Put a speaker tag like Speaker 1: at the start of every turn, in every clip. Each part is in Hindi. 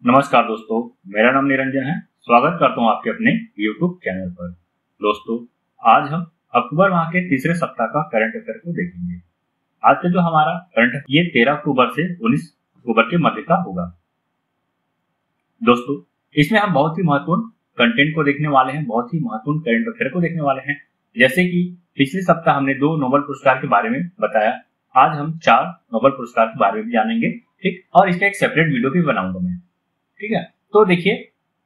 Speaker 1: नमस्कार दोस्तों, मेरा नाम निरंजन है। स्वागत करता हूं आपके अपने YouTube चैनल पर। दोस्तों, आज हम अक्टूबर माह के तीसरे सप्ताह का करंट अफेयर को देखेंगे। आज का जो हमारा करंट ये 13 अक्टूबर से 19 अक्टूबर के मध्य का होगा। दोस्तों, इसमें हम बहुत ही महत्वपूर्ण कंटेंट को देखने वाले हैं, बहुत ही महत्वपूर्ण करंट अफेयर को देखने वाले हैं। जैसे कि पिछले सप्ताह हमने 2 नोबेल पुरस्कार के बारे में बताया, आज हम 4 नोबेल पुरस्कार के बारे में जानेंगे, ठीक। और इसका एक सेपरेट वीडियो भी बनाऊंगा मैं, ठीक है। तो देखिए,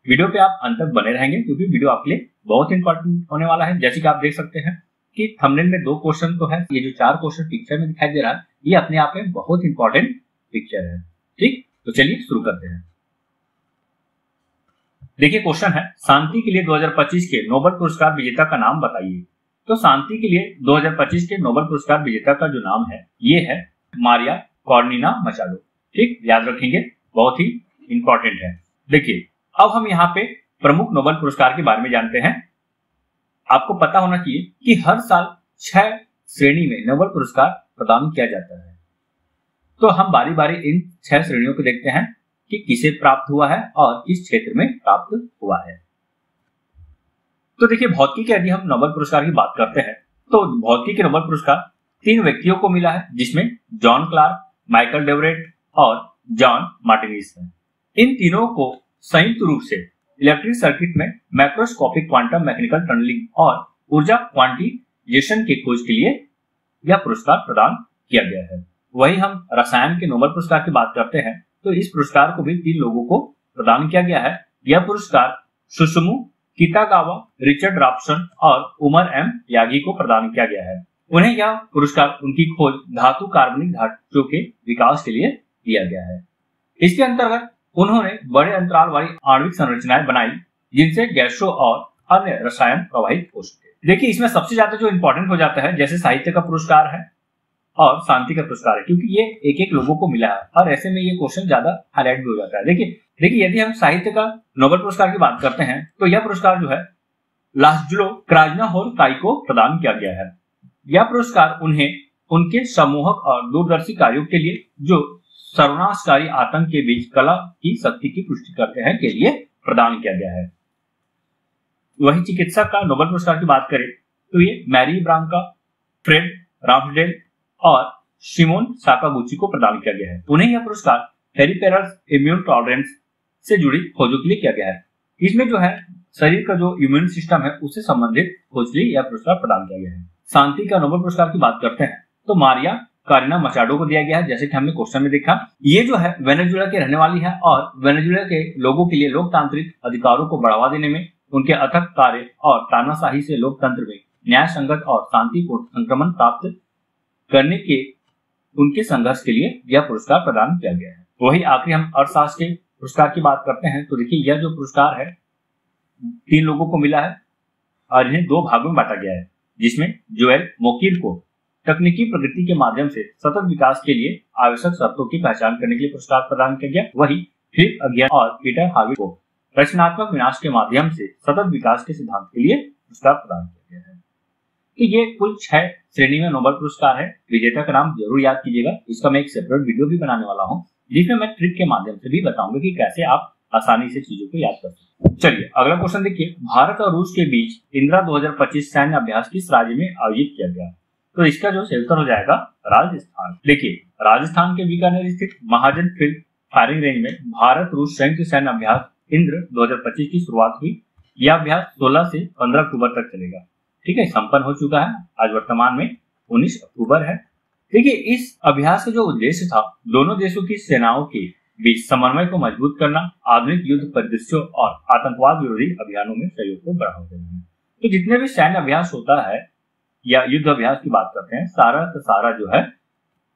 Speaker 1: वीडियो पे आप अंत तक बने रहेंगे क्योंकि वीडियो आपके लिए बहुत इंपॉर्टेंट होने वाला है। जैसे कि आप देख सकते हैं कि थंबनेल में 2 क्वेश्चन तो है, ये जो 4 क्वेश्चन पिक्चर में दिखाई दे रहा है ये अपने आप में बहुत इंपॉर्टेंट पिक्चर है, ठीक। तो चलिए शुरू करते हैं। देखिए, क्वेश्चन है शांति के लिए 2025 के नोबेल पुरस्कार विजेता का नाम बताइए। तो शांति के लिए 2025 के नोबेल पुरस्कार विजेता का जो नाम है ये है मारिया कॉर्निना मचाडो, ठीक। याद रखेंगे, बहुत ही इंपॉर्टेंट है। देखिए, अब हम यहाँ पे प्रमुख नोबेल पुरस्कार के बारे में जानते हैं। आपको पता होना चाहिए कि हर साल 6 श्रेणी में नोबेल पुरस्कार प्रदान किया जाता है। तो हम बारी बारी इन 6 श्रेणियों को देखते हैं कि किसे प्राप्त हुआ है और किस क्षेत्र में प्राप्त हुआ है। तो देखिए, भौतिकी के यदि हम नोबेल पुरस्कार की बात करते हैं तो भौतिकी के नोबेल पुरस्कार 3 व्यक्तियों को मिला है, जिसमें जॉन क्लार्क, माइकल डेवरेट और जॉन मार्टिनिस है। इन तीनों को संयुक्त रूप से इलेक्ट्रिक सर्किट में मैक्रोस्कोपिक क्वांटम मैकेनिकल टनलिंग और ऊर्जा क्वांटिजेशन के खोज के लिए यह पुरस्कार प्रदान किया गया है। वही हम रसायन के नोबेल पुरस्कार की बात करते हैं तो इस पुरस्कार को भी 3 लोगों को प्रदान किया गया है। यह पुरस्कार सुसुमु कितागावा, रिचर्ड रॉबसन और उमर एम यागी को प्रदान किया गया है। उन्हें यह पुरस्कार उनकी खोज धातु कार्बनिक धातुओं के विकास के लिए दिया गया है। इसके अंतर्गत उन्होंने बड़े अंतराल वाली आणविक संरचनाएं बनाई जिनसे गैसों और अन्य रसायन प्रवाहित हो सके। देखिए, इसमें सबसे ज्यादा जो इंपॉर्टेंट हो जाता है, जैसे साहित्य का पुरस्कार है और शांति का पुरस्कार है, क्योंकि ये एक एक लोगों को मिला है और ऐसे में ये क्वेश्चन ज्यादा हाईलाइट भी हो जाता है। देखिए, यदि हम साहित्य का नोबेल पुरस्कार की बात करते हैं तो यह पुरस्कार जो है लास्जुलो क्राजनाहोर-ताई को प्रदान किया गया है। यह पुरस्कार उन्हें उनके सम्मोहक और दूरदर्शी कार्यों के लिए, जो सर्वनाशकारी आतंक के बीच कला की शक्ति की पुष्टि करते हैं, के लिए प्रदान किया गया है। वही चिकित्सा का नोबेल पुरस्कार की बात करें तो ये मैरी ब्रांका, फ्रेड राम्सडेल और शिमोन साकागुची को प्रदान किया गया है। उन्हें यह पुरस्कार पेरिफेरल इम्यून टॉलरेंस से जुड़ी खोजों के लिए किया गया है। इसमें जो है शरीर का जो इम्यून सिस्टम है उससे संबंधित खोज के लिए यह पुरस्कार प्रदान किया गया है। शांति का नोबेल पुरस्कार की बात करते हैं तो मारिया कॉर्निना मचाडो को दिया गया है। जैसे कि हमने क्वेश्चन में देखा, ये जो है वेनेजुएला के रहने वाली है और वेनेजुएला के लोगों के लिए लोकतांत्रिक अधिकारों को बढ़ावा देने में उनके अथक कार्य और तानाशाही से लोकतंत्र में न्याय संगत और शांतिपूर्ण संक्रमण प्राप्त करने के उनके संघर्ष के लिए यह पुरस्कार प्रदान किया गया है। वही आखिरी हम अर्थशास्त्र के पुरस्कार की बात करते हैं तो देखिए, यह जो पुरस्कार है 3 लोगों को मिला है और इन्हें 2 भागों में बांटा गया है, जिसमें जोएल मोकिल को तकनीकी प्रगति के माध्यम से सतत विकास के लिए आवश्यक शर्तों की पहचान करने के लिए पुरस्कार प्रदान किया गया। वही फिलिप अगियान और पीटर हार्वी को रचनात्मक विनाश के माध्यम से सतत विकास के सिद्धांत के लिए पुरस्कार प्रदान किया गया है। तो ये कुल 6 श्रेणी में नोबेल पुरस्कार है। विजेता का नाम जरूर याद कीजिएगा। इसका मैं एक सेपरेट वीडियो भी बनाने वाला हूँ, जिसमें मैं ट्रिक के माध्यम से भी बताऊंगा कि कैसे आप आसानी से चीजों को याद कर सकते हैं। चलिए अगला क्वेश्चन देखिए, भारत और रूस के बीच इंदिरा 2025 सैन्य अभ्यास किस राज्य में आयोजित किया गया? तो इसका जो उत्तर हो जाएगा राजस्थान। देखिए, राजस्थान के बीकानेर स्थित महाजन फील्ड फायरिंग रेंज में भारत रूस संयुक्त सैन्य अभ्यास इंद्र 2025 की शुरुआत हुई। यह अभ्यास 16 से 15 अक्टूबर तक चलेगा, ठीक है। संपन्न हो चुका है, आज वर्तमान में 19 अक्टूबर है। देखिए, इस अभ्यास का जो उद्देश्य था, दोनों देशों की सेनाओं के बीच समन्वय को मजबूत करना, आधुनिक युद्ध परिदृश्यों और आतंकवाद विरोधी अभियानों में सहयोग को बढ़ावा देना है। तो जितने भी सैन्य अभ्यास होता है या युद्ध अभ्यास की बात करते हैं, सारा का सारा जो है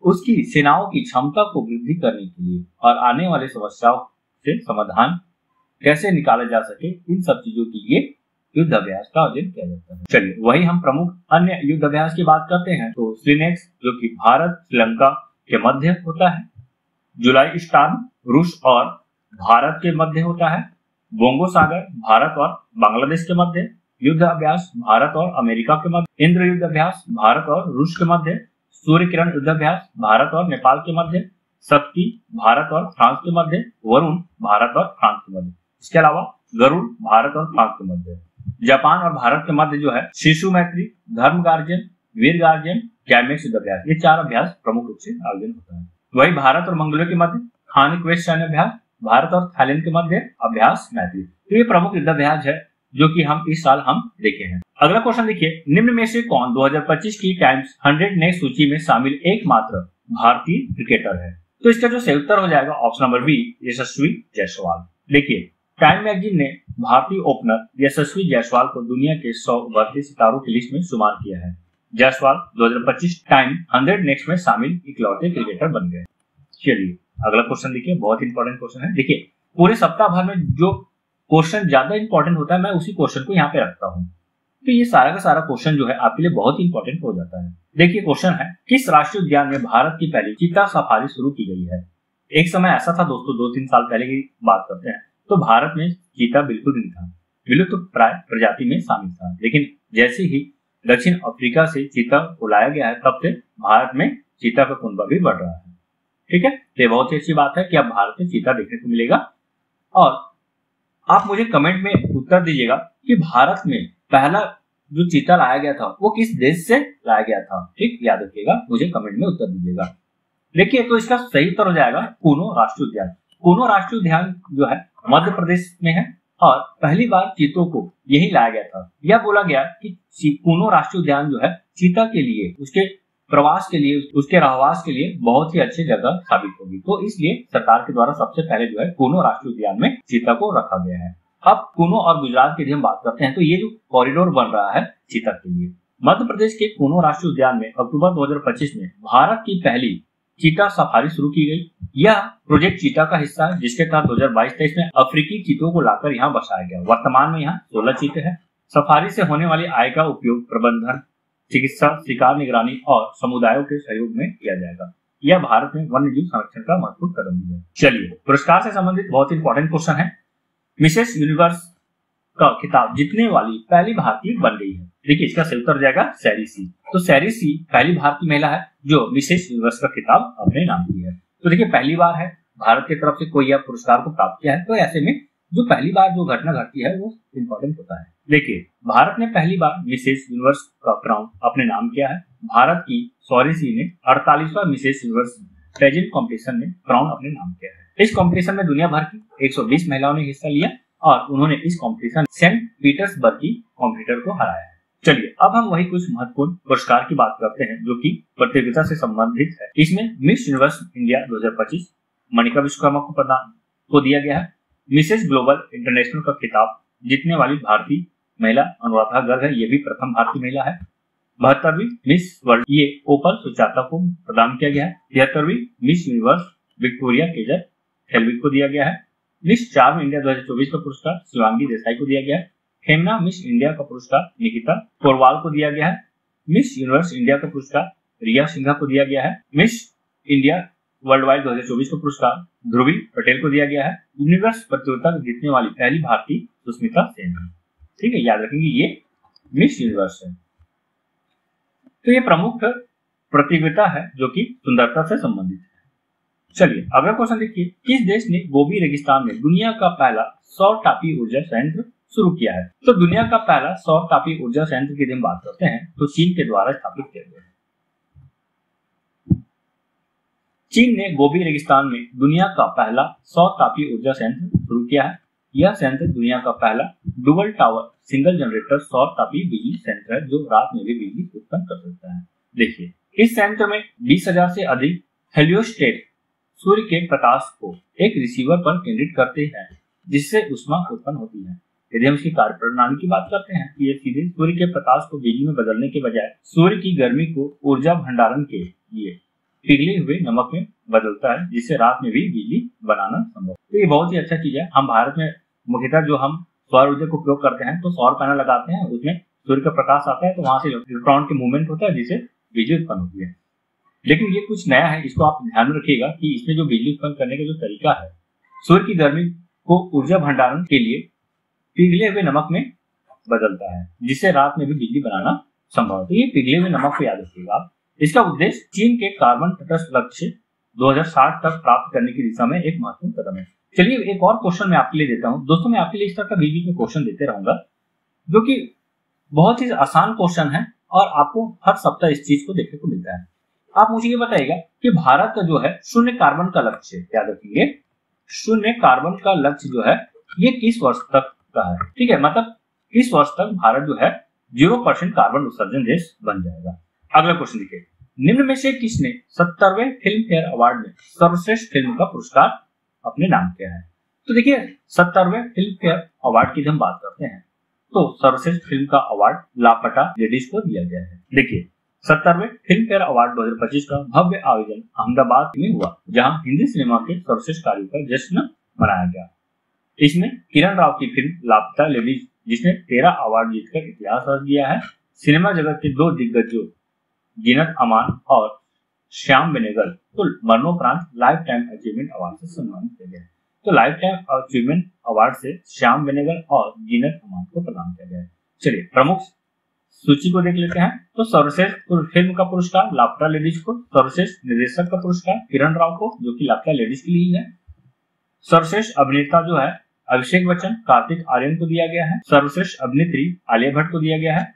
Speaker 1: उसकी सेनाओं की क्षमता को वृद्धि करने के लिए और आने वाले समस्याओं से समाधान कैसे निकाला जा सके, इन सब चीजों के लिए युद्ध अभ्यास का आयोजन किया जाता है। चलिए वही हम प्रमुख अन्य युद्ध अभ्यास की बात करते हैं तो स्लिनेक्स, जो कि भारत श्रीलंका के मध्य होता है। जुलाई स्टार्म रूस और भारत के मध्य होता है। बोंगो सागर भारत और बांग्लादेश के मध्य। युद्ध अभ्यास भारत और अमेरिका के मध्य। इंद्र युद्ध अभ्यास भारत और रूस के मध्य। सूर्य किरण युद्ध अभ्यास भारत और नेपाल के मध्य। शक्ति भारत और फ्रांस के मध्य, वरुण भारत और फ्रांस के मध्य। इसके अलावा गरुड़ भारत और फ्रांस के मध्य। जापान और भारत के मध्य जो है शिशु मैत्री, धर्म गार्जियन, वीर गार्जियन, कैमेक्स युद्ध अभ्यास, ये 4 अभ्यास प्रमुख रूप से आयोजन होता है। वही भारत और मंगोलिया के मध्य खानिक वेस्ट सैन्य अभ्यास, भारत और थाईलैंड के मध्य अभ्यास मैत्री। तो ये प्रमुख युद्ध अभ्यास है जो कि हम इस साल हम देखे हैं। अगला क्वेश्चन देखिए, निम्न में से कौन 2025 की टाइम्स 100 नेक्स्ट सूची में शामिल एकमात्र भारतीय क्रिकेटर है? तो इसका जो सही उत्तर हो जाएगा ऑप्शन नंबर बी, यशस्वी जायसवाल। देखिए, टाइम मैगजीन ने भारतीय ओपनर यशस्वी जायसवाल को दुनिया के 100 उभरते सितारों की लिस्ट में शुमार किया है। जायसवाल 2025 टाइम 100 नेक्स्ट में शामिल इकलौते क्रिकेटर बन गए। चलिए अगला क्वेश्चन देखिए, बहुत इंपॉर्टेंट क्वेश्चन है। देखिए, पूरे सप्ताह भर में जो क्वेश्चन ज्यादा इंपॉर्टेंट होता है मैं उसी क्वेश्चन को यहाँ पे रखता हूँ, तो ये सारा का सारा क्वेश्चन जो है आपके लिए बहुत इंपॉर्टेंट हो जाता है। देखिए क्वेश्चन है, किस राष्ट्रीय उद्यान में भारत की पहली चीता सफारी शुरू की गई है? एक समय ऐसा था दोस्तों, 2-3 साल पहले की बात करते हैं, तो भारत में चीता बिल्कुल नहीं था, विलुप्त तो प्राय प्रजाति में शामिल था। लेकिन जैसे ही दक्षिण अफ्रीका से चीता को लाया गया है, तब से भारत में चीता का कुनबा भी बढ़ रहा है। ठीक है, तो बहुत ही अच्छी बात है कि अब भारत में चीता देखने को मिलेगा। और आप मुझे कमेंट में उत्तर दीजिएगा कि भारत में पहला जो चीता लाया गया था वो किस देश से लाया गया था। ठीक, याद रखिएगा, मुझे कमेंट में उत्तर दीजिएगा। देखिए, तो इसका सही उत्तर हो जाएगा कूनो राष्ट्रीय उद्यान। कूनो राष्ट्रीय उद्यान जो है मध्य प्रदेश में है और पहली बार चीतों को यही लाया गया था। यह बोला गया कि कूनो राष्ट्रीय उद्यान जो है चीता के लिए, उसके प्रवास के लिए, उसके रहवास के लिए बहुत ही अच्छी जगह साबित होगी। तो इसलिए सरकार के द्वारा सबसे पहले जो है कूनो राष्ट्रीय उद्यान में चीता को रखा गया है। अब कूनो और गुजरात की हम बात करते हैं, तो ये जो कॉरिडोर बन रहा है चीता के लिए, मध्य प्रदेश के कूनो राष्ट्रीय उद्यान में अक्टूबर 2025 में भारत की पहली चीता सफारी शुरू की गई। यह प्रोजेक्ट चीता का हिस्सा है, जिसके तहत 2022-23 में अफ्रीकी चीतों को लाकर यहाँ बसाया गया। वर्तमान में यहाँ 16 चीते हैं। सफारी से होने वाली आय का उपयोग प्रबंधन, चिकित्सा, शिकार निगरानी और समुदायों के सहयोग में किया जाएगा। यह भारत में वन्य जीव संरक्षण का महत्वपूर्ण कदम भी है। चलिए, पुरस्कार से संबंधित बहुत इंपॉर्टेंट क्वेश्चन है। मिसेस यूनिवर्स का खिताब जीतने वाली पहली भारतीय बन गई है। देखिए, इसका सही उत्तर जाएगा सैरी सी। तो सैरी सी पहली भारतीय महिला है जो मिसेस यूनिवर्स का खिताब अपने नाम की है। तो देखिए, पहली बार है भारत की तरफ से कोई यह पुरस्कार को प्राप्त किया है, तो ऐसे में जो पहली बार जो घटना घटती है वो इंपॉर्टेंट होता है। देखिए, भारत ने पहली बार मिसेस यूनिवर्स का क्राउन अपने नाम किया है। भारत की सॉरी सी ने 48वां मिसेस यूनिवर्स पेजेंट कॉम्पिटिशन में क्राउन अपने नाम किया है। इस कॉम्पिटिशन में दुनिया भर की 120 महिलाओं ने हिस्सा लिया और उन्होंने इस कॉम्पिटिशन सेंट पीटर्सबर्ग की कॉम्पिटिटर को हराया है। चलिए, अब हम वही कुछ महत्वपूर्ण पुरस्कार की बात करते हैं जो कि प्रतियोगिता से संबंधित है। इसमें miss universe India 2025 Manika Vishwakarma को दिया गया है। मिसेस ग्लोबल इंटरनेशनल का खिताब जीतने वाली भारतीय महिला अनुराधा गर्ग है, ये भी प्रथम भारतीय महिला है। 72वीं मिस वर्ल्ड ये ओपल सुचाता को प्रदान किया गया है। 73वीं मिस यूनिवर्स विक्टोरिया केजर हेलविक को दिया गया है। मिस चार्म इंडिया 2024 का पुरस्कार शिवांगी देसाई को दिया गया है। हेमना मिस इंडिया का पुरस्कार निकिता कोरवाल को दिया गया है। मिस यूनिवर्स इंडिया का पुरस्कार रिया सिंघा को दिया गया है। मिस इंडिया वर्ल्ड वाइड 2024 का पुरस्कार ध्रुवी पटेल को दिया गया है। यूनिवर्स प्रतियोगिता जीतने वाली पहली भारतीय सुष्मिता सेन है। ठीक है, याद रखेंगे ये मिस यूनिवर्स है। तो ये प्रमुख प्रतियोगिता है जो कि सुंदरता से संबंधित है। चलिए, अगला क्वेश्चन देखिए, किस देश ने गोबी रेगिस्तान में दुनिया का पहला सौर तापीय ऊर्जा संयंत्र शुरू किया है? तो दुनिया का पहला सौर तापीय ऊर्जा संयंत्र की हम बात करते हैं तो चीन के द्वारा स्थापित किया गया है। चीन ने गोबी रेगिस्तान में दुनिया का पहला सौर तापीय ऊर्जा संयंत्र शुरू किया है। यह संयंत्र दुनिया का पहला डुअल टावर सिंगल जनरेटर सौर तापीय बिजली संयंत्र है जो रात में भी बिजली उत्पन्न कर सकता है। देखिए, इस संयंत्र में 20,000 से अधिक हेलियोस्टेट सूर्य के प्रकाश को एक रिसीवर पर केंद्रित करते हैं जिससे ऊष्मा उत्पन्न होती है। यदि हम इसकी कार्य प्रणाली की बात करते हैं तो ये सीधे सूर्य के प्रकाश को बिजली में बदलने के बजाय सूर्य की गर्मी को ऊर्जा भंडारण के लिए पिघले हुए नमक में बदलता है जिससे रात में भी बिजली बनाना संभव। तो ये बहुत ही अच्छा चीज है। हम भारत में मुख्यतः जो हम सौर ऊर्जा को उपयोग करते हैं तो सौर पैनल लगाते हैं, उसमें सूर्य का प्रकाश आता है तो वहां से इलेक्ट्रॉन के मूवमेंट होता है जिससे बिजली उत्पन्न होती है। लेकिन ये कुछ नया है, इसको आप ध्यान में रखिएगा कि इसमें जो बिजली उत्पन्न करने का जो तरीका है, सूर्य की गर्मी को ऊर्जा भंडारण के लिए पिघले हुए नमक में बदलता है जिससे रात में भी बिजली बनाना संभव है। तो ये पिघले हुए नमक को याद रखिएगा आप। इसका उद्देश्य चीन के कार्बन तटस्थ लक्ष्य 2060 तक प्राप्त करने की दिशा में एक महत्वपूर्ण कदम है। चलिए एक और क्वेश्चन मैं आपके लिए देता हूं। दोस्तों मैं आपके लिए इस तरह का बीबी में क्वेश्चन देते रहूंगा जो कि बहुत ही आसान क्वेश्चन है और आपको हर सप्ताह इस चीज को देखने को मिलता है। आप मुझे ये बताइएगा कि भारत का जो है शून्य कार्बन का लक्ष्य, याद रखिए शून्य कार्बन का लक्ष्य जो है ये किस वर्ष तक का है, ठीक है, मतलब किस वर्ष तक भारत जो है 0% कार्बन उत्सर्जन देश बन जाएगा। अगला क्वेश्चन देखिए, निम्न में से किसने 70वें फिल्म फेयर अवार्ड में सर्वश्रेष्ठ फिल्म का पुरस्कार अपने नाम किया है? तो देखिए 70वें फिल्म फेयर अवार्ड की हम बात करते हैं तो सर्वश्रेष्ठ फिल्म का अवार्ड लापता लेडीज को दिया गया है। देखिए 70वें फिल्म फेयर अवार्ड 2025 का भव्य आयोजन अहमदाबाद में हुआ, जहां हिंदी सिनेमा के सर्वश्रेष्ठ कार्यों का जश्न मनाया गया। इसमें किरण राव की फिल्म लापता लेडीज, जिसने 13 अवार्ड जीतकर इतिहास रच दिया है, सिनेमा जगत के 2 दिग्गजों जीनत अमान और श्याम बेनेगल को मरणोपरांत लाइफ टाइम अचीवमेंट अवार्ड से सम्मानित किया गया है। तो लाइफ टाइम अचीवमेंट अवार्ड से श्याम बेनेगल और जीनत अमान को प्रदान किया गया है। चलिए प्रमुख सूची को देख लेते हैं। तो सर्वश्रेष्ठ फिल्म का पुरस्कार लापता लेडीज को, सर्वश्रेष्ठ निर्देशक का पुरस्कार किरण राव को जो कि लापता लेडीज के लिए है, सर्वश्रेष्ठ अभिनेता जो है अभिषेक बच्चन कार्तिक आर्यन को दिया गया है, सर्वश्रेष्ठ अभिनेत्री आलिया भट्ट को दिया गया है,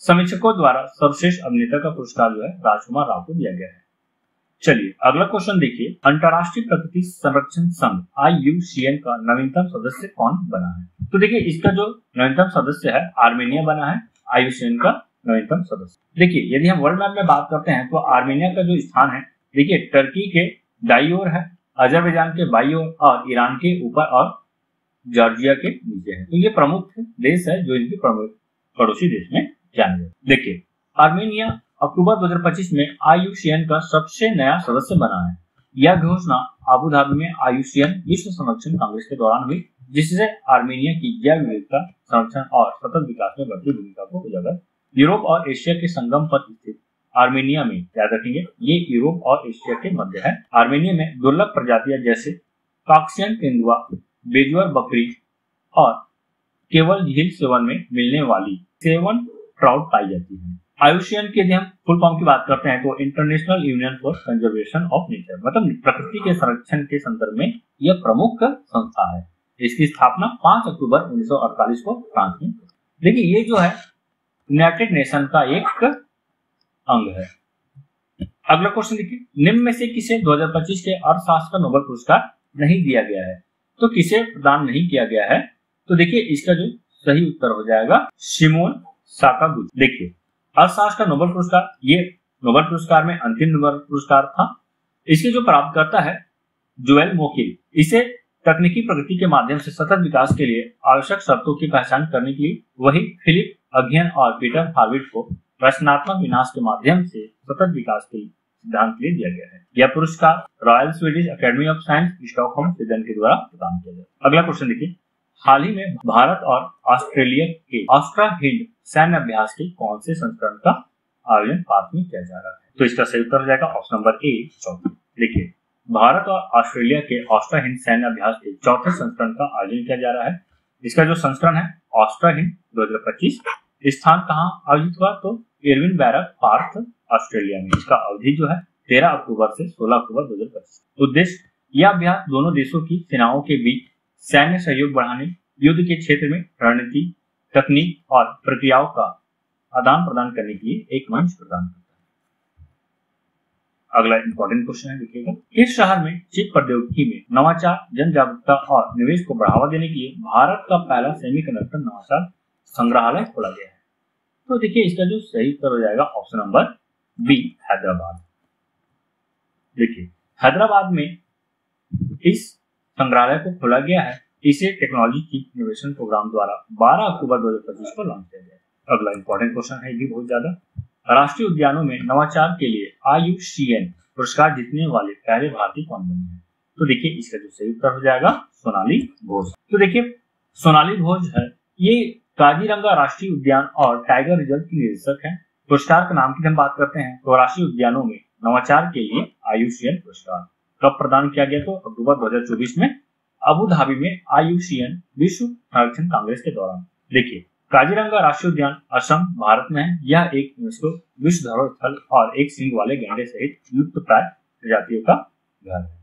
Speaker 1: समीक्षकों द्वारा सर्वश्रेष्ठ अभिनेता का पुरस्कार जो है राजकुमार राव को दिया गया है। चलिए अगला क्वेश्चन देखिए, अंतरराष्ट्रीय प्रकृति संरक्षण संघ IUCN का नवीनतम सदस्य कौन बना है? तो देखिए इसका जो नवीनतम सदस्य है आर्मेनिया बना है IUCN का नवीनतम सदस्य। देखिए यदि हम वर्ल्ड मैप में बात करते हैं तो आर्मेनिया का जो स्थान है देखिए टर्की के दाईं ओर है, अजरबैजान के बाईं ओर और ईरान के ऊपर और जॉर्जिया के नीचे है। तो ये प्रमुख देश है जो इनके प्रमुख पड़ोसी देश में जाने जाते। देखिए आर्मेनिया अक्टूबर 2025 में IUCN का सबसे नया सदस्य बना है। यह घोषणा अबू धाबी में IUCN विश्व संरक्षण कांग्रेस के दौरान हुई, जिससे आर्मेनिया की जैव विविधता संरक्षण और सतत विकास में बढ़ती भूमिका को उजागर। यूरोप और एशिया के संगम पर स्थित आर्मेनिया में, याद रखेंगे ये यूरोप और एशिया के मध्य है, आर्मेनिया में दुर्लभ प्रजातियां जैसे कॉक्सियन तेंदुआ, बेजुअर बकरी और केवल झील सेवन में मिलने वाली सेवन ट्राउट पाई जाती है। IUCN के यदि हम फुल फॉर्म की बात करते हैं तो international union for conservation of nature, मतलब प्रकृति के संरक्षण के संदर्भ में यह प्रमुख संस्था है। इसकी स्थापना 5 अक्टूबर 1948 को फ्रांस में। देखिए ये जो है यूनाइटेड नेशन का एक अंग है। अगला क्वेश्चन देखिए, निम्न में से किसे 2025 के अर्थशास्त्र का नोबेल पुरस्कार नहीं दिया गया है? तो किसे प्रदान नहीं किया गया है? तो देखिए इसका जो सही उत्तर हो जाएगा शिमोन साकागुची। देखिए अर्थशास्त्र का नोबेल पुरस्कार ये नोबेल पुरस्कार में अंतिम नोबेल पुरस्कार था। इसके जो प्राप्तकर्ता है जोएल मोकिल, इसे तकनीकी प्रगति के माध्यम से सतत विकास के लिए आवश्यक शर्तों की पहचान करने के लिए, वही फिलिप अगियन और पीटर हार्विट को रचनात्मक विनाश के माध्यम से सतत विकास के सिद्धांत के लिए दिया गया है। यह पुरस्कार royal Swedish academy of science Stockholm Sweden के द्वारा प्रदान किया गया। अगला क्वेश्चन देखिए, हाल ही में भारत और ऑस्ट्रेलिया के ऑस्ट्रा हिंड सैन्य अभ्यास के कौन से संस्करण का आयोजन पार्क में किया जा रहा है? तो इसका सही उत्तर हो जाएगा ऑप्शन नंबर ए 4। देखिए भारत और ऑस्ट्रेलिया के ऑस्ट्रा हिंद सैन्य अभ्यास के 4थे संस्करण का आयोजन किया जा रहा है। इसका जो संस्करण है ऑस्ट्रा हिंद 2025 स्थान कहाँ आयोजित हुआ? तो इरविन बैरक पार्क ऑस्ट्रेलिया में। इसका अवधि जो है 13 अक्टूबर से 16 अक्टूबर 2025। उद्देश्य यह अभ्यास दोनों देशों की सेनाओं के बीच सैन्य सहयोग बढ़ाने, युद्ध के क्षेत्र में रणनीति, तकनीक और प्रक्रियाओं का आदान प्रदान करने के लिए एक मंच प्रदान करता है। अगला इंपॉर्टेंट क्वेश्चन है, देखिएगा, इस शहर में चिप प्रौद्योगिकी में नवाचार, जन जागरूकता और निवेश को बढ़ावा देने के लिए भारत का पहला सेमीकंडक्टर नवाचार संग्रहालय खोला गया है। तो देखिए इसका जो सही उत्तर हो जाएगा ऑप्शन नंबर बी हैदराबाद। देखिए हैदराबाद में इस संग्रहालय को खोला गया है। इसे टेक्नोलॉजी की इनोवेशन प्रोग्राम द्वारा 12 अक्टूबर 2025 को लॉन्च किया गया। अगला इंपॉर्टेंट क्वेश्चन है, ये भी बहुत ज्यादा, राष्ट्रीय उद्यानों में नवाचार के लिए IUCN पुरस्कार जीतने वाले पहले भारतीय कौन बने हैं? तो देखिए इसका जो सही उत्तर हो जाएगा सोनाली घोष। तो देखिए सोनाली घोष है, ये काजीरंगा राष्ट्रीय उद्यान और टाइगर रिजर्व की निदेशक है। पुरस्कार का नाम की हम बात करते हैं तो राष्ट्रीय उद्यानों में नवाचार के लिए IUCN पुरस्कार कब प्रदान किया गया? तो अक्टूबर 2024 में अबू धाबी में IUCN विश्व संरक्षण कांग्रेस के दौरान। देखिए काजीरंगा राष्ट्रीय उद्यान असम भारत में है। यह एक यूनेस्को विश्व धरोहर स्थल और एक सींग वाले गैंडे सहित विलुप्त प्राय प्रजातियों का घर है।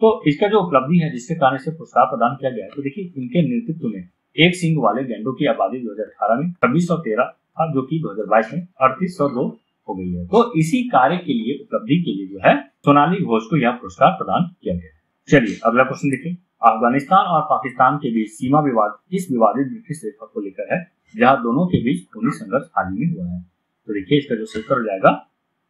Speaker 1: तो इसका जो उपलब्धि है जिसके कारण इसे पुरस्कार प्रदान किया गया है, तो देखिए इनके नेतृत्व में एक सींग वाले गैंडों की आबादी 2018 में 2613 था, जो कि 2022 में 3802 हो गई है। तो इसी कार्य के लिए, उपलब्धि के लिए जो है सोनाली घोष को यह पुरस्कार प्रदान किया गया है। चलिए अगला क्वेश्चन देखिए। अफगानिस्तान और पाकिस्तान के बीच सीमा विवाद किस विवादित ब्रिटिश रेखा को लेकर है, जहां दोनों के बीच खूनी संघर्ष हाल ही में हुआ है? तो देखिए इसका जो उत्तर हो जाएगा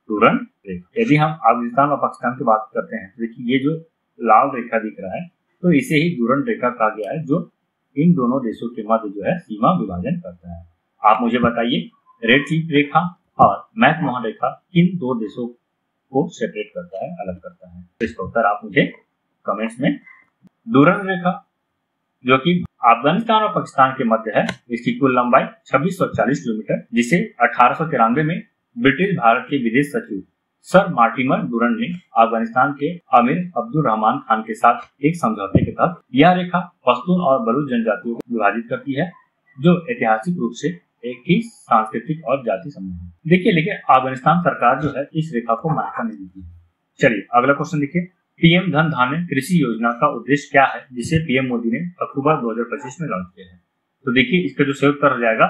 Speaker 1: डूरन रेखा। यदि हम अफगानिस्तान और पाकिस्तान की बात करते हैं तो देखिए ये जो लाल रेखा दिख रहा है, तो इसे ही डूरन रेखा कहा गया है, जो इन दोनों देशों के मध्य जो है सीमा विभाजन करता है। आप मुझे बताइए, रेड चीफ रेखा और मैकमोहन रेखा किन दो देशों को सेपरेट करता है, अलग करता है? तो इसका उत्तर आप मुझे कमेंट्स में। डूरन रेखा जो कि अफगानिस्तान और पाकिस्तान के मध्य है, इसकी कुल लंबाई 2640 किलोमीटर, जिसे 1893 में ब्रिटिश भारत के विदेश सचिव सर मार्टिमर डूरन ने अफगानिस्तान के अमीर अब्दुल रहमान खान के साथ एक समझौते के तहत यह रेखा पश्तून और बलूच जनजातियों को विभाजित करती है, जो ऐतिहासिक रूप से एक ही सांस्कृतिक और जाति समूह है। देखिए लेकिन अफगानिस्तान सरकार जो है इस रेखा को मान्यता नहीं देती है। चलिए अगला क्वेश्चन देखिए। पीएम धन धान्य कृषि योजना का उद्देश्य क्या है, जिसे पीएम मोदी ने अक्टूबर 2025 में लॉन्च किया है? तो देखिए इसका जो सही उत्तर हो जाएगा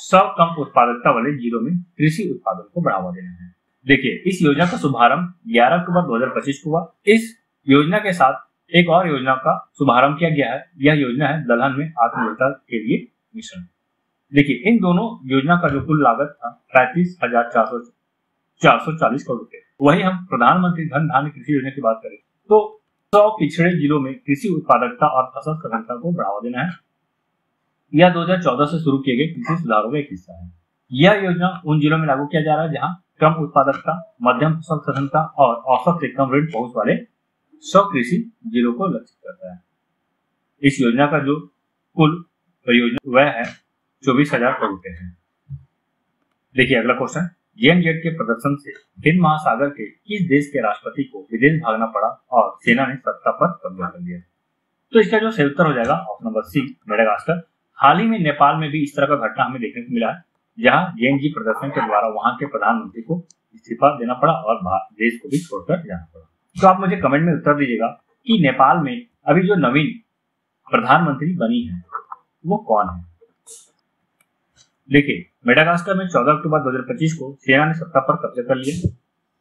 Speaker 1: 100 कम उत्पादकता वाले जिलों में कृषि उत्पादन को बढ़ावा देना है। देखिए इस योजना का शुभारंभ 11 अक्टूबर 2025 को हुआ। इस योजना के साथ एक और योजना का शुभारंभ किया गया है। यह योजना है दलहन में आत्मनिर्भरता के लिए मिशन। देखिए इन दोनों योजना का जो कुल लागत था 35,440 करोड़ रुपए। वही हम प्रधानमंत्री धन धान्य कृषि योजना की बात करें तो 100 पिछड़े जिलों में कृषि उत्पादकता और फसल सघनता को बढ़ावा देना है। यह 2014 से शुरू किए गए कृषि सुधारों का एक हिस्सा है। यह योजना उन जिलों में लागू किया जा रहा है जहां कम उत्पादकता, मध्यम फसल सघनता और औसत से कम ऋण पहुंच वाले 100 कृषि जिलों को लक्षित करता है। इस योजना का जो कुल परियोजना वह है 24,000 करोड़ रुपए है। देखिए अगला क्वेश्चन। जेएमजेड के प्रदर्शन से हिंद महासागर के किस देश के राष्ट्रपति को विदेश भागना पड़ा और सेना ने सत्ता पर कब्जा कर लिया? तो इसका जो सही उत्तर हो जाएगा ऑप्शन नंबर सी, मेडागास्कर। हाल ही में नेपाल में भी इस तरह का घटना हमें देखने को मिला है, जहां जेएमजी प्रदर्शन के द्वारा वहां के प्रधानमंत्री को इस्तीफा देना पड़ा और देश को भी छोड़कर जाना पड़ा। तो आप मुझे कमेंट में उत्तर दीजिएगा कि नेपाल में अभी जो नवीन प्रधानमंत्री बनी है वो कौन है? देखिए मेडागास्कर में 14 अक्टूबर 2025 को सेना ने सत्ता पर कब्जा कर लिया।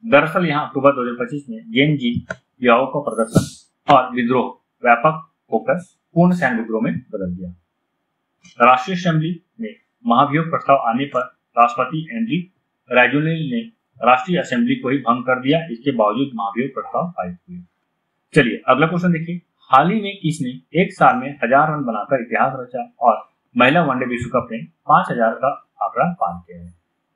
Speaker 1: दरअसल यहां अक्टूबर 2025 में जेएमजी युवाओं का प्रदर्शन और विद्रोह व्यापक होकर पूर्ण सैन्य विद्रोह में बदल गया। राष्ट्रीय असेंबली में महाभियोग प्रस्ताव आने पर राष्ट्रपति एंड्री राजोनेल ने राष्ट्रीय असेंबली को ही भंग कर दिया। इसके बावजूद महाभियोग प्रस्ताव पारित हुए। चलिए अगला क्वेश्चन देखिए। हाल ही में किसने एक साल में 1000 रन बनाकर इतिहास रचा और महिला वनडे विश्व कप में 5000 का आंकड़ा पार किया है?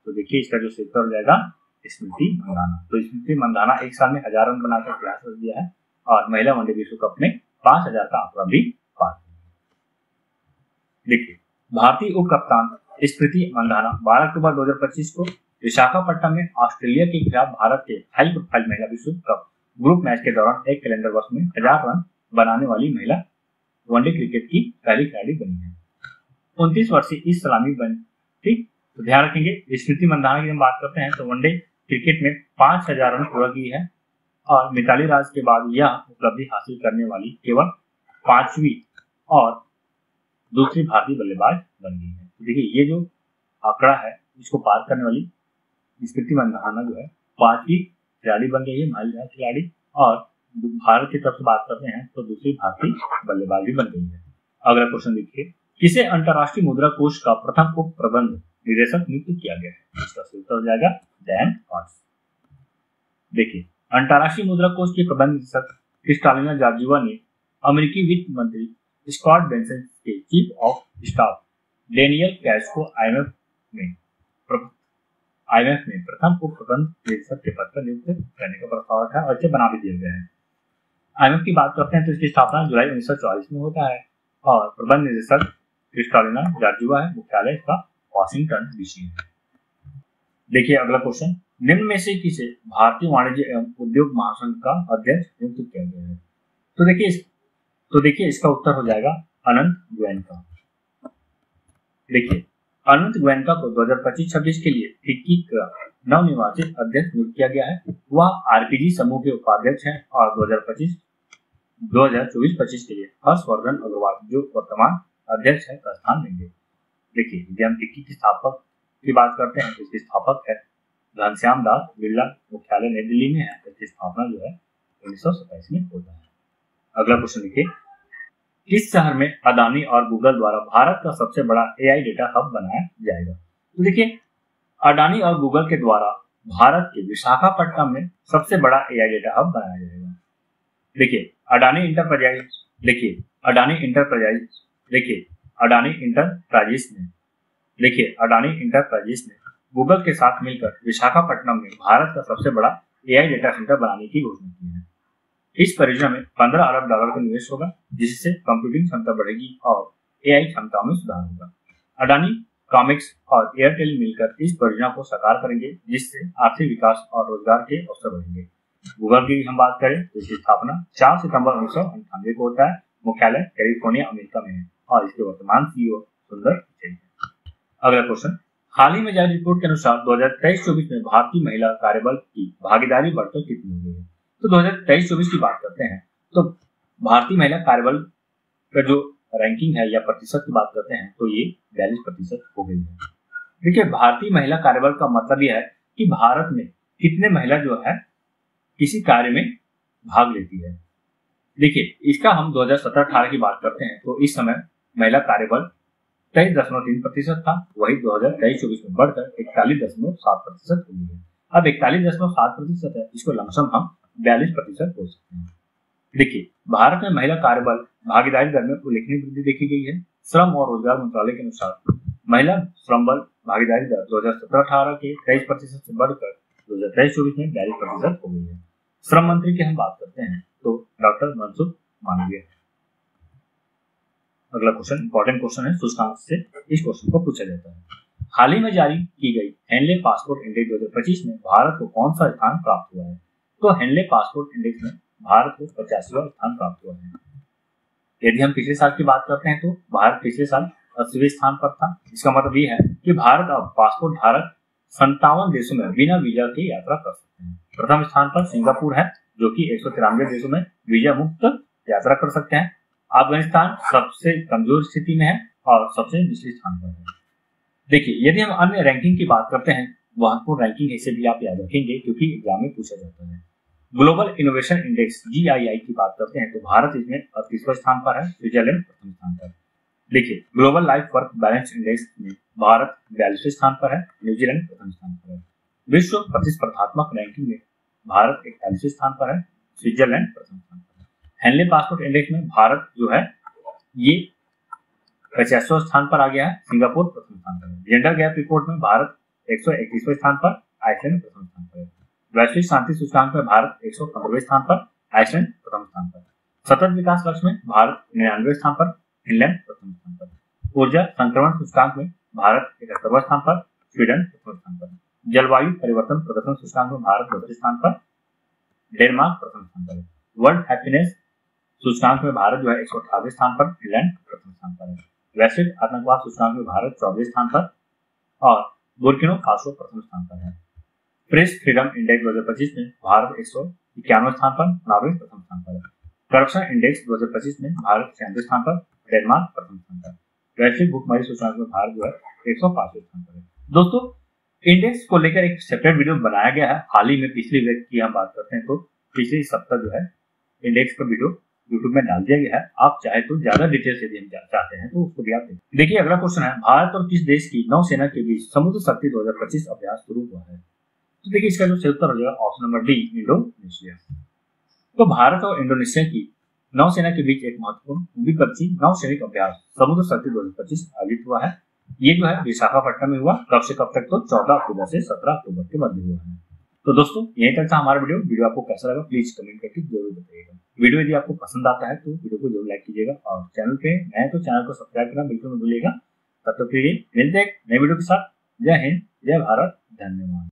Speaker 1: तो देखिए इसका जो उत्तर हो जाएगा स्मृति मंदाना। तो स्मृति मंदाना एक साल में 1000 रन बनाकर इतिहास रच दिया है और महिला वनडे विश्व कप में 5000 का आंकड़ा भी पार किया। देखिए भारतीय उप कप्तान स्मृति मंदाना 12 अक्टूबर 2025 को विशाखापट्टनम में ऑस्ट्रेलिया के खिलाफ भारत के हाई प्रोफाइल महिला विश्व कप ग्रुप मैच के दौरान एक कैलेंडर वर्ष में 1000 रन बनाने वाली महिला वनडे क्रिकेट की पहली खिलाड़ी बनी है। 29 वर्षीय इस सलामी बन ठीक। तो ध्यान रखेंगे स्मृति मंदाना की हम बात करते हैं तो वनडे क्रिकेट में 5000 रन पूरा की है और मिताली राज के बाद यह उपलब्धि हासिल करने वाली केवल 5वीं और दूसरी भारतीय बल्लेबाज बन गई है। तो देखिए ये जो आंकड़ा है इसको पार करने वाली स्मृति मंदाना जो है 5वीं खिलाड़ी बन गई है, महिला खिलाड़ी, और भारत की तरफ से बात करते हैं तो दूसरी भारतीय बल्लेबाज भी बन गई है। अगला क्वेश्चन देखिए। किसे अंतरराष्ट्रीय मुद्रा कोष का प्रथम उप प्रबंध निदेशक नियुक्त किया गया है? इसका उत्तर हो जाएगा डैन कॉट्स। देखिए अंतरराष्ट्रीय मुद्रा कोष के प्रबंध निदेशक क्रिस्टालिना जॉर्जिवा ने अमेरिकी वित्त मंत्री स्कॉट बेंसन के chief of staff Daniel cash को आईएमएफ में प्रथम उप प्रबंध निदेशक के पद पर नियुक्त करने का प्रस्ताव रखा है और इसे बना भी दिया गया है। आईएमएफ की बात करते हैं तो इसकी स्थापना जुलाई 1944 में होता है और प्रबंध निदेशक क्रिस्टालिना जॉर्जिवा है। मुख्यालय इसका वाशिंगटन डीसी है। देखिए अगला क्वेश्चन। निम्न में से किसे भारतीय वाणिज्य एवं उद्योग महासंघ का अध्यक्ष नियुक्त किया गया है? तो देखिए इसका उत्तर हो जाएगा अनंत गोयनका। देखिए अनंत गोयनका को 2025-26 के लिए फिक्की का नवनिर्वाचित अध्यक्ष नियुक्त किया गया है। वह आरपीजी समूह के उपाध्यक्ष हैं और 2024-25 के लिए हर्षवर्धन अग्रवाल जो वर्तमान अध्यक्ष है का स्थान लेंगे। देखिए, यदि हम फिक्की के स्थापक की बात करते हैं तो इसके स्थापक है घनश्याम दास बिरला। मुख्यालय नई दिल्ली में है। इसकी स्थापना जो है 1927 में होता है। अगला क्वेश्चन देखिए, किस शहर में अदानी और गूगल द्वारा भारत का सबसे बड़ा एआई डेटा हब बनाया जाएगा? तो देखिए, अडानी और गूगल के द्वारा भारत के विशाखापट्टनम में सबसे बड़ा एआई डेटा हब बनाया जाएगा। देखिए, अडानी इंटरप्राइजेस ने गूगल के साथ मिलकर विशाखापट्टनम में भारत का सबसे बड़ा एआई डेटा सेंटर बनाने की घोषणा की है। इस परियोजना में $15 अरब का निवेश होगा, जिससे कंप्यूटिंग क्षमता बढ़ेगी और एआई क्षमताओं में सुधार होगा। अडानी, कॉमिक्स और एयरटेल मिलकर इस परियोजना को साकार करेंगे, जिससे आर्थिक विकास और रोजगार के अवसर बढ़ेंगे। गूगल की हम बात करें तो इसकी स्थापना 4 सितंबर 1998 को होता है। मुख्यालय कैलिफोर्निया, अमेरिका में है और इसके वर्तमान सीईओ सुंदर पिचई है। अगला क्वेश्चन, हाल ही में जारी रिपोर्ट के अनुसार 2023-24 में भारतीय महिला कार्यबल की भागीदारी बढ़कर कितनी हो गई है? तो 2023-24 की बात करते हैं तो भारतीय महिला कार्यबल का जो रैंकिंग है या प्रतिशत की बात करते हैं तो ये 42% हो गई है। देखिए, भारतीय महिला कार्यबल का मतलब यह है कि भारत में कितने महिला जो है किसी कार्य में भाग लेती है। देखिए, इसका हम 2017-18 की बात करते हैं तो इस समय महिला कार्यबल 23.3% था, वही 2023-24 में बढ़कर 41.7% हो गई है। अब 41.7% है, इसको लमसम हम 42% बोल सकते हैं। देखिए, भारत में महिला कार्यबल भागीदारी दर में उल्लेखनीय वृद्धि देखी गई है। श्रम और रोजगार मंत्रालय के अनुसार महिला श्रम बल भागीदारी दर 2017-18 के 23% से बढ़कर 2023-24 में 42% हो गई है। श्रम मंत्री की हम बात करते हैं तो डॉक्टर मनसुख मांडविया। अगला क्वेश्चन इंपॉर्टेंट क्वेश्चन है, सूचकांक से इस क्वेश्चन को पूछा जाता है। हाल ही में जारी की गई हेनले पासपोर्ट इंडेक्स 2025 में भारत को कौन सा स्थान प्राप्त हुआ है? तो हेनले पासपोर्ट इंडेक्स में भारत को 85वां स्थान प्राप्त हुआ है। यदि हम पिछले साल की बात करते हैं तो भारत पिछले साल 80वें स्थान पर था। इसका मतलब ये है कि भारत अब पासपोर्ट धारक 57 देशों में बिना वीजा की यात्रा कर सकते हैं। प्रथम स्थान पर सिंगापुर है, जो कि 193 देशों में वीजा मुक्त यात्रा कर सकते हैं। अफगानिस्तान सबसे कमजोर स्थिति में है और सबसे निचले स्थान पर है। देखिए, यदि हम अन्य रैंकिंग की बात करते हैं, महत्वपूर्ण रैंकिंग इसे भी आप याद रखेंगे क्योंकि एग्जाम में पूछा जाता है। ग्लोबल इनोवेशन इंडेक्स GII की बात करते हैं तो भारत इसमें 38वें स्थान पर है, स्विट्जरलैंड प्रथम स्थान पर। देखिए, global life work balance index में भारत 42वें स्थान पर है, न्यूजीलैंड प्रथम स्थान पर है। विश्व प्रतिस्पर्धात्मक रैंकिंग में भारत 41वें स्थान पर है, स्विट्जरलैंड प्रथम स्थान पर है। हेनले पासपोर्ट इंडेक्स में भारत जो है ये 50वें स्थान पर आ गया है, सिंगापुर प्रथम स्थान पर है। जेंडर गैप रिपोर्ट में भारत 131वें स्थान पर, आइसलैंड प्रथम स्थान पर है। वैश्विक शांति सूचकांक में भारत 115वें स्थान पर, आइसलैंड प्रथम स्थान पर। सतत विकास लक्ष्य में भारत 99वें स्थान पर, फिनलैंड प्रथम स्थान पर। ऊर्जा संक्रमण सूचकांक में भारत 71वें स्थान पर, स्वीडन प्रथम स्थान पर। जलवायु परिवर्तन प्रदर्शन सूचकांक में भारत 32वें स्थान पर, डेनमार्क प्रथम स्थान पर। वर्ल्ड हैप्पीनेस सूचकांक में भारत जो है 118वें स्थान पर, फिनलैंड प्रथम स्थान पर है। वैश्विक आतंकवाद सूचकांक में भारत 14वें स्थान पर और बुर्किना फासो प्रथम स्थान पर है। प्रेस फ्रीडम इंडेक्स 2025 में भारत 191वें स्थान पर, नॉर्वे प्रथम स्थान पर है। करप्शन इंडेक्स 2025 में भारत 96वें स्थान पर, डेनमार्क प्रथम स्थान पर। वैश्विक भूखमरी सूचकांक में भारत जो है 105वें स्थान पर है। दोस्तों, इंडेक्स को लेकर एक सेपरेट वीडियो बनाया गया है हाल ही में। पिछले वीक की हम बात करते हैं तो पिछले सप्ताह जो है इंडेक्स का वीडियो यूट्यूब में डाल दिया गया है। आप चाहे तो ज्यादा डिटेल्स यदि हम चाहते हैं तो उसको भी आप देखें। देखिए, अगला क्वेश्चन है, भारत और किस देश की नौसेना के बीच समुद्र शक्ति 2025 अभ्यास शुरू हुआ है? तो देखिए, इसका जो सही उत्तर हो जाएगा ऑप्शन नंबर डी, इंडोनेशिया। तो भारत और इंडोनेशिया की नौसेना के बीच एक महत्वपूर्ण द्विपक्षीय नौसैनिक अभ्यास समुद्र शक्ति 2025 आयोजित हुआ है। ये जो है विशाखापट्टनम में हुआ। कब से कब तक? तो 14 अक्टूबर से 17 अक्टूबर के मध्य हुआ है। तो दोस्तों, यहीं तक था हमारा वीडियो आपको कैसा लगा प्लीज कमेंट करके जरूर बताइएगा। वीडियो यदि आपको पसंद आता है तो वीडियो को जरूर लाइक कीजिएगा और चैनल पे नए तो चैनल को सब्सक्राइब करना बिल्कुल मत भूलिएगा। तब तक के लिए मिलते हैं नए वीडियो के साथ। जय हिंद, जय भारत, धन्यवाद।